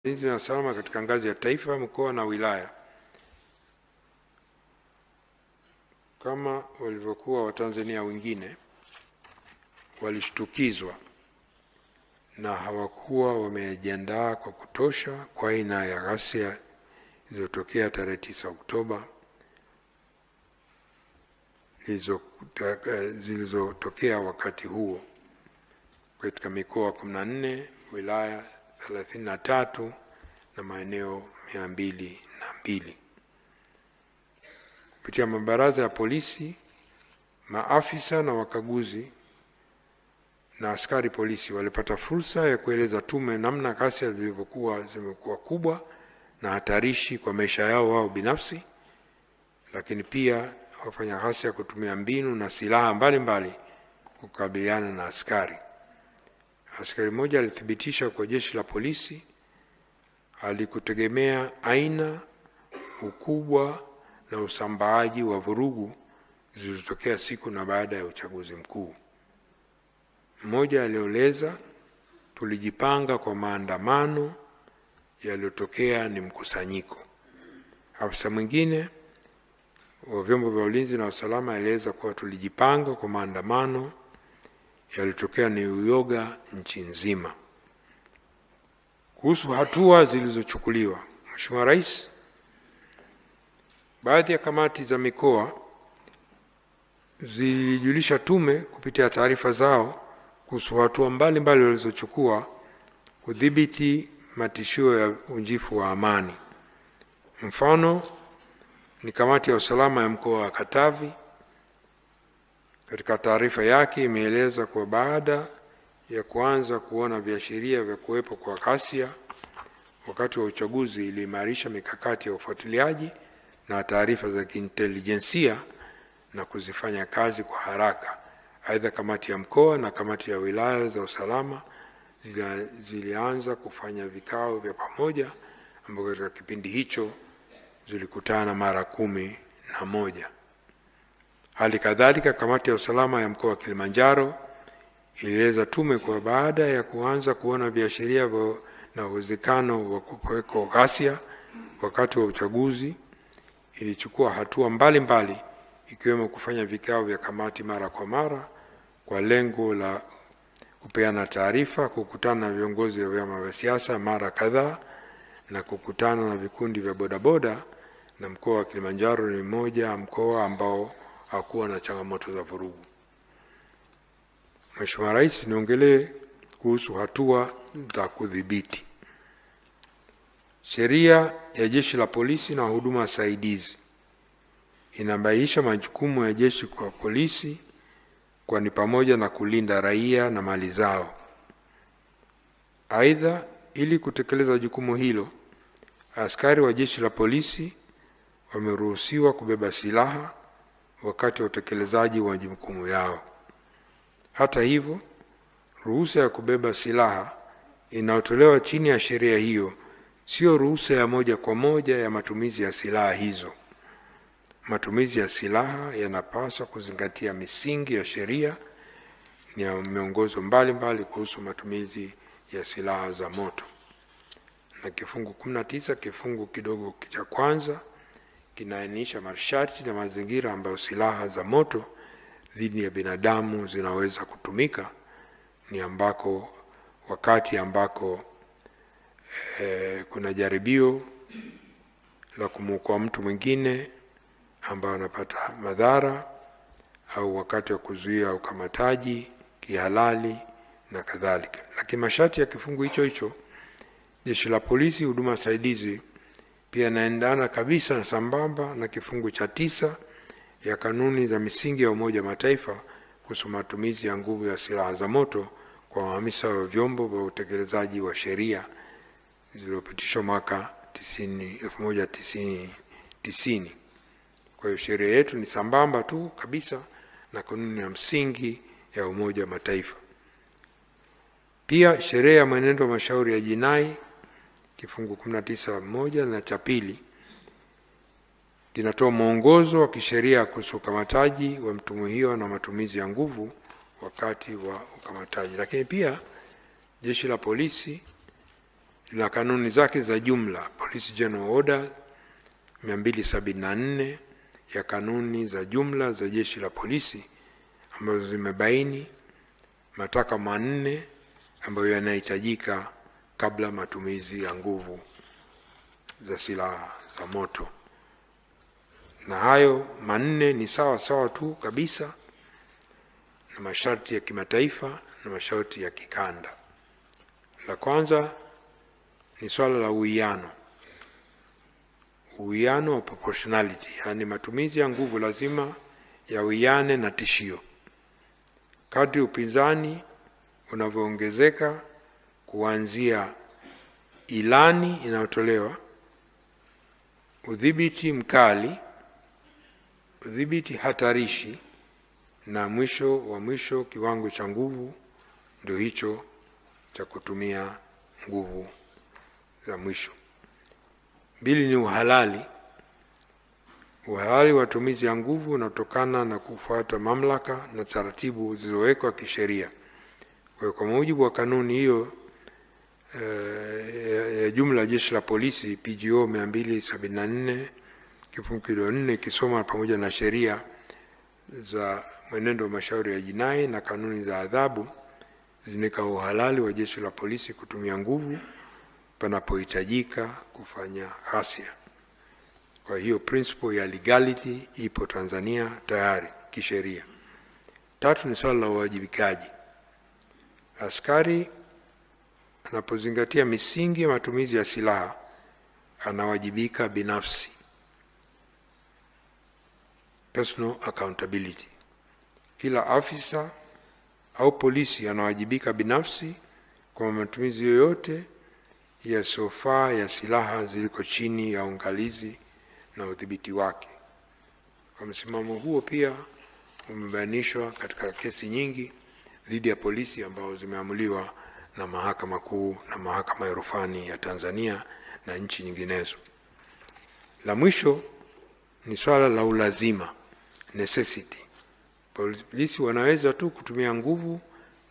ulinzi na usalama katika ngazi ya taifa, mkoa na wilaya. Kama walivyokuwa Watanzania wengine, walishtukizwa na hawakuwa wamejiandaa kwa kutosha kwa aina ya ghasia zilizotokea tarehe 9 Oktoba zilizotokea wakati huo katika mikoa 14, wilaya 33 na maeneo 202. Kupitia mabaraza ya polisi, maafisa na wakaguzi na askari polisi walipata fursa ya kueleza tume namna ghasia zimekuwa kubwa na hatarishi kwa maisha yao wao binafsi, lakini pia wafanya ghasia kutumia mbinu na silaha mbalimbali kukabiliana na askari. Askari mmoja alithibitisha kwa jeshi la polisi alikutegemea aina, ukubwa na usambaaji wa vurugu zilizotokea siku na baada ya uchaguzi mkuu. Mmoja alieleza, tulijipanga kwa maandamano yaliyotokea ni mkusanyiko. Afisa mwingine wa vyombo vya ulinzi na usalama alieleza kuwa tulijipanga kwa maandamano yaliyotokea ni uyoga nchi nzima. Kuhusu hatua zilizochukuliwa, Mheshimiwa Rais, baadhi ya kamati za mikoa zilijulisha tume kupitia taarifa zao kuhusu hatua mbalimbali walizochukua kudhibiti matishio ya uvunjifu wa amani. Mfano ni kamati ya usalama ya mkoa wa Katavi. Katika taarifa yake imeeleza kuwa baada ya kuanza kuona viashiria vya kuwepo kwa ghasia wakati wa uchaguzi, iliimarisha mikakati ya ufuatiliaji na taarifa za kiintelijensia na kuzifanya kazi kwa haraka. Aidha, kamati ya mkoa na kamati ya wilaya za usalama zilianza kufanya vikao vya pamoja ambavyo katika kipindi hicho zilikutana mara 11. Hali kadhalika, kamati ya usalama ya mkoa wa Kilimanjaro ilieleza tume kwa baada ya kuanza kuona viashiria na uwezekano wa kuwepo ghasia wakati wa uchaguzi, ilichukua hatua mbalimbali ikiwemo kufanya vikao vya kamati mara kwa mara kwa lengo la kupeana taarifa, kukutana na viongozi wa vyama vya siasa mara kadhaa na kukutana na vikundi vya bodaboda, na mkoa wa Kilimanjaro ni mmoja mkoa ambao hakuwa na changamoto za vurugu. Mheshimiwa Rais, niongelee kuhusu hatua za kudhibiti. Sheria ya Jeshi la Polisi na huduma saidizi inabainisha majukumu ya jeshi kwa polisi, kwani pamoja na kulinda raia na mali zao. Aidha, ili kutekeleza jukumu hilo, askari wa jeshi la polisi wameruhusiwa kubeba silaha wakati wa utekelezaji wa majukumu yao. Hata hivyo, ruhusa ya kubeba silaha inayotolewa chini ya sheria hiyo sio ruhusa ya moja kwa moja ya matumizi ya silaha hizo. Matumizi ya silaha yanapaswa kuzingatia misingi ya sheria na miongozo mbalimbali kuhusu matumizi ya silaha za moto. Na kifungu 19 kifungu kidogo cha kwanza kinaainisha masharti na mazingira ambayo silaha za moto dhidi ya binadamu zinaweza kutumika. Ni ambako wakati ambako kuna jaribio la kumuokoa mtu mwingine ambao anapata madhara, au wakati wa kuzuia ukamataji kihalali na kadhalika. Lakini masharti ya kifungu hicho Jeshi la Polisi huduma saidizi pia naendana kabisa na sambamba na kifungu cha 9 ya kanuni za misingi ya Umoja wa Mataifa kuhusu matumizi ya nguvu ya silaha za moto kwa maafisa wa vyombo vya utekelezaji wa sheria zilizopitishwa mwaka 1990. Kwa hiyo sheria yetu ni sambamba tu kabisa na kanuni ya msingi ya Umoja wa Mataifa. Pia sheria ya mwenendo wa mashauri ya jinai kifungu 19(1) na cha 2 kinatoa mwongozo wa kisheria kuhusu ukamataji wa mtuhumiwa na matumizi ya nguvu wakati wa ukamataji. Lakini pia Jeshi la Polisi lina kanuni zake za jumla, Police General Order 274 ya kanuni za jumla za jeshi la polisi, ambazo zimebaini matakwa manne ambayo yanahitajika kabla matumizi ya nguvu za silaha za moto. Na hayo manne ni sawa tu kabisa na masharti ya kimataifa na masharti ya kikanda. La kwanza ni swala la uwiano wa proportionality, yani matumizi ya nguvu lazima yawiane na tishio. Kadri upinzani unavyoongezeka, kuanzia ilani inayotolewa, udhibiti mkali, udhibiti hatarishi, na mwisho kiwango cha nguvu, ndio hicho cha kutumia nguvu za mwisho. Pili ni uhalali. Uhalali wa matumizi ya nguvu unatokana na kufuata mamlaka na taratibu zilizowekwa kisheria. Kwa mujibu wa kanuni hiyo ya jumla ya jeshi la polisi PGO 274 kifungu 4 kisoma pamoja na sheria za mwenendo wa mashauri ya jinai na kanuni za adhabu, zinika uhalali wa jeshi la polisi kutumia nguvu panapohitajika kufanya ghasia. Kwa hiyo principle ya legality ipo Tanzania tayari kisheria. Tatu ni swala la uwajibikaji. Askari anapozingatia misingi ya matumizi ya silaha anawajibika binafsi, personal accountability. Kila afisa au polisi anawajibika binafsi kwa matumizi yoyote ya sofa ya silaha ziliko chini ya uangalizi na udhibiti wake. Kwa msimamo huo pia umebainishwa katika kesi nyingi dhidi ya polisi ambao zimeamuliwa na Mahakama Kuu na Mahakama ya Rufani ya Tanzania na nchi nyinginezo. La mwisho ni swala la ulazima, necessity. Polisi wanaweza tu kutumia nguvu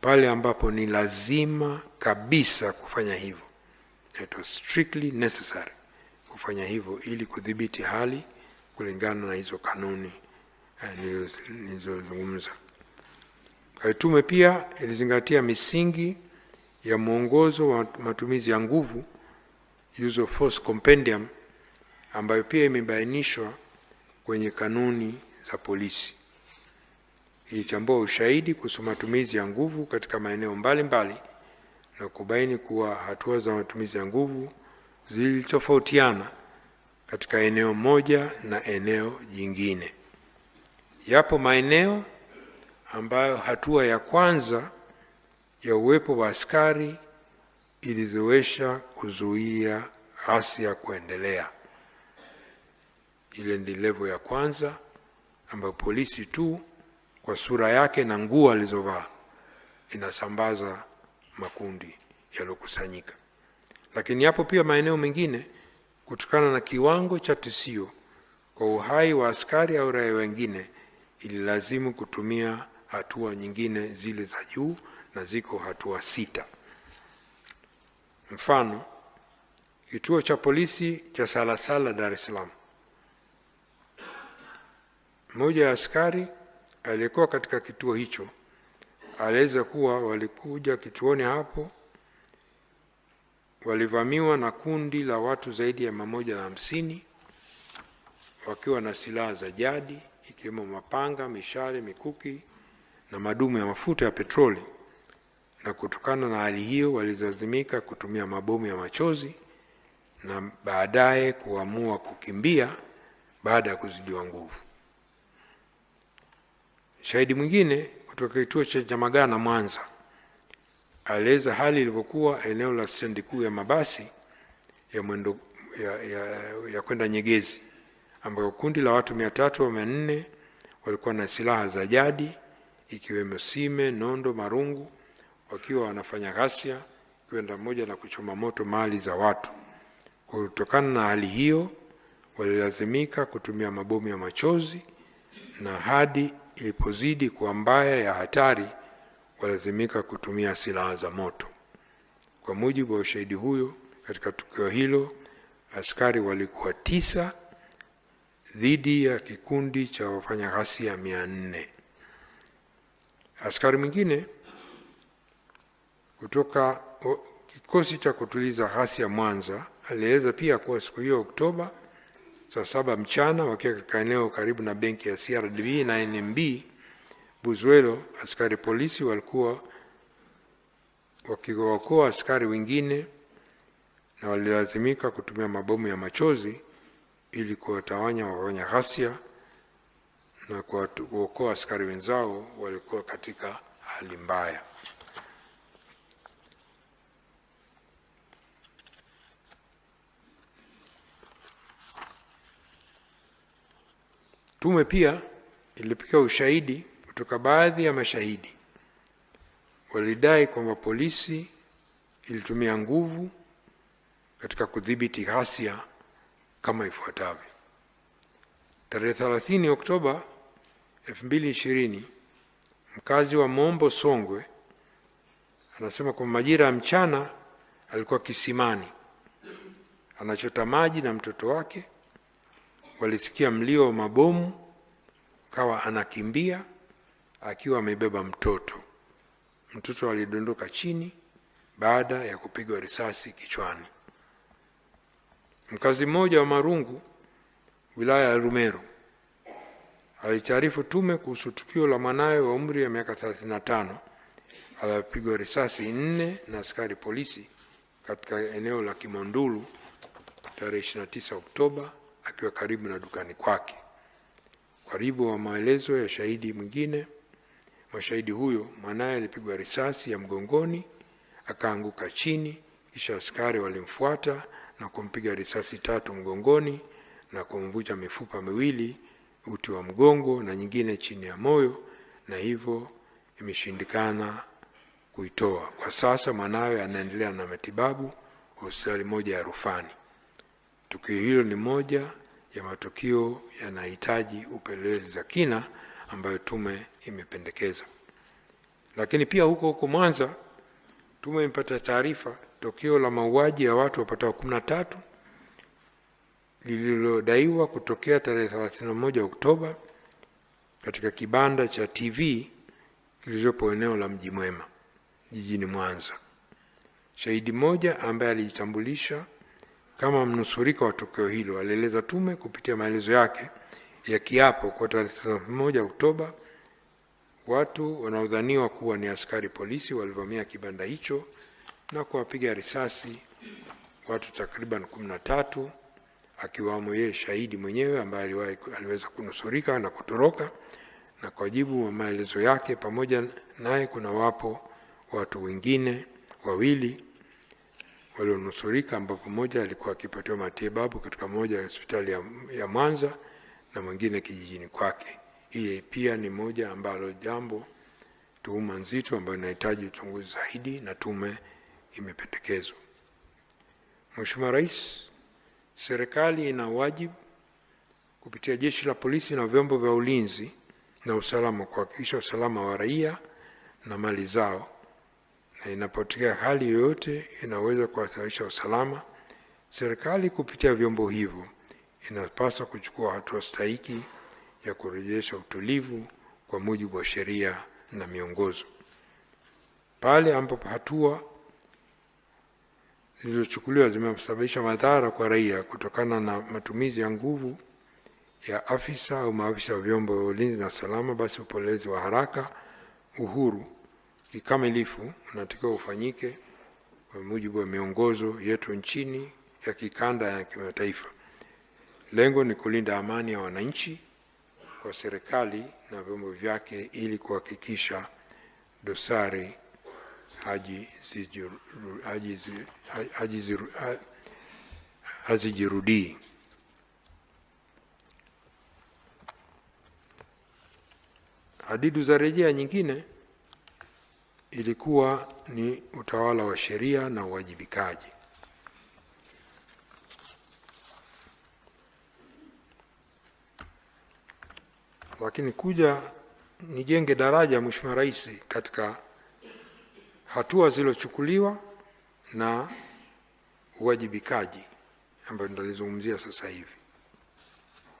pale ambapo ni lazima kabisa kufanya hivyo. It was strictly necessary kufanya hivyo ili kudhibiti hali kulingana na hizo kanuni nilizozungumza. Tume pia ilizingatia misingi ya mwongozo wa matumizi ya nguvu, Use of Force Compendium, ambayo pia imebainishwa kwenye kanuni za polisi. Ilichambua ushahidi kuhusu matumizi ya nguvu katika maeneo mbalimbali na kubaini kuwa hatua za matumizi ya nguvu zilitofautiana katika eneo moja na eneo jingine. Yapo maeneo ambayo hatua ya kwanza ya uwepo wa askari ilizoesha kuzuia ghasia kuendelea. Ile ndi level ya kwanza ambayo polisi tu kwa sura yake na nguo alizovaa inasambaza makundi yalokusanyika. Lakini yapo pia maeneo mengine kutokana na kiwango cha tishio kwa uhai wa askari au raia wengine ililazimu kutumia hatua nyingine zile za juu, na ziko hatua 6. Mfano, kituo cha polisi cha Salasala Dar es Salaam. Mmoja ya askari aliyekuwa katika kituo hicho alieleza kuwa walikuja kituoni hapo, walivamiwa na kundi la watu zaidi ya 150 wakiwa na silaha za jadi ikiwemo mapanga, mishale, mikuki na madumu ya mafuta ya petroli, na kutokana na hali hiyo walilazimika kutumia mabomu ya machozi na baadaye kuamua kukimbia baada ya kuzidiwa nguvu. Shahidi mwingine kutoka kituo cha Nyamagana Mwanza alieleza hali ilivyokuwa eneo la stendi kuu ya mabasi ya mwendo ya kwenda Nyegezi, ambapo kundi la watu 300 au 400 walikuwa na silaha za jadi ikiwemo sime, nondo, marungu, wakiwa wanafanya ghasia kwenda moja na kuchoma moto mali za watu. Kutokana na hali hiyo walilazimika kutumia mabomu ya machozi, na hadi ilipozidi kuwa mbaya ya hatari walazimika kutumia silaha za moto. Kwa mujibu wa ushahidi huyo Katika tukio hilo askari walikuwa 9 dhidi ya kikundi cha wafanya ghasia 400. Askari mwingine kutoka kikosi cha kutuliza ghasia Mwanza alieleza pia kuwa siku hiyo Oktoba saa 7 mchana wakiwa katika eneo karibu na benki ya CRDB na NMB Buzuelo, askari polisi walikuwa wakiwaokoa askari wengine na walilazimika kutumia mabomu ya machozi ili kuwatawanya wafanya ghasia na kuokoa askari wenzao walikuwa katika hali mbaya. Tume pia ilipokea ushahidi kutoka baadhi ya mashahidi walidai kwamba polisi ilitumia nguvu katika kudhibiti ghasia kama ifuatavyo. Tarehe 30 Oktoba 2020, mkazi wa Mombo Songwe anasema kwa majira ya mchana alikuwa kisimani anachota maji na mtoto wake. Walisikia mlio wa mabomu, kawa anakimbia akiwa amebeba mtoto. Mtoto alidondoka chini baada ya kupigwa risasi kichwani. Mkazi mmoja wa Marungu, wilaya ya Rumeru, alitaarifu tume kuhusu tukio la mwanawe wa umri ya miaka 35 alipigwa risasi 4 na askari polisi katika eneo la Kimondulu tarehe 29 Oktoba akiwa karibu na dukani kwake. Karibu wa maelezo ya shahidi mwingine, mashahidi huyo, mwanae alipigwa risasi ya mgongoni akaanguka chini, kisha askari walimfuata na kumpiga risasi 3 mgongoni na kumvunja mifupa miwili, uti wa mgongo na nyingine chini ya moyo, na hivyo imeshindikana kuitoa. Kwa sasa mwanawe anaendelea na matibabu hospitali moja ya rufani. Tukio hilo ni moja ya matukio yanahitaji upelelezi za kina ambayo tume imependekeza. Lakini pia huko Mwanza tume imepata taarifa tukio la mauaji ya watu wapatao 13 lililodaiwa kutokea tarehe 31 Oktoba katika kibanda cha TV kilichopo eneo la Mji Mwema jijini Mwanza. Shahidi mmoja ambaye alijitambulisha kama mnusurika wa tukio hilo alieleza tume kupitia maelezo yake ya kiapo kwa tarehe 31 Oktoba watu wanaodhaniwa kuwa ni askari polisi walivamia kibanda hicho na kuwapiga risasi watu takriban 13, akiwamo yeye shahidi mwenyewe ambaye aliweza kunusurika na kutoroka, na kwa jibu wa maelezo yake pamoja naye kuna wapo watu wengine 2 walionusurika, ambapo mmoja alikuwa akipatiwa matibabu katika moja ya hospitali ya Mwanza na mwingine kijijini kwake. Hii pia ni moja ambalo jambo tuhuma nzito ambayo inahitaji uchunguzi zaidi na tume imependekezwa. Mheshimiwa Rais, serikali ina wajibu kupitia jeshi la polisi na vyombo vya ulinzi na usalama kuhakikisha usalama wa raia na mali zao, na inapotokea hali yoyote inaweza kuhatarisha usalama, serikali kupitia vyombo hivyo inapaswa kuchukua hatua stahiki ya kurejesha utulivu kwa mujibu wa sheria na miongozo. Pale ambapo hatua zilizochukuliwa zimesababisha madhara kwa raia kutokana na matumizi ya nguvu ya afisa au maafisa wa vyombo vya ulinzi na salama, basi upelelezi wa haraka uhuru kikamilifu unatakiwa ufanyike kwa mujibu wa miongozo yetu nchini, ya kikanda na kimataifa. Lengo ni kulinda amani ya wananchi kwa serikali na vyombo vyake ili kuhakikisha dosari hazijirudii. Hadidu za rejea nyingine ilikuwa ni utawala wa sheria na uwajibikaji. Lakini kuja nijenge daraja, Mheshimiwa Rais, katika hatua zilizochukuliwa na uwajibikaji ambayo nitalizungumzia sasa hivi.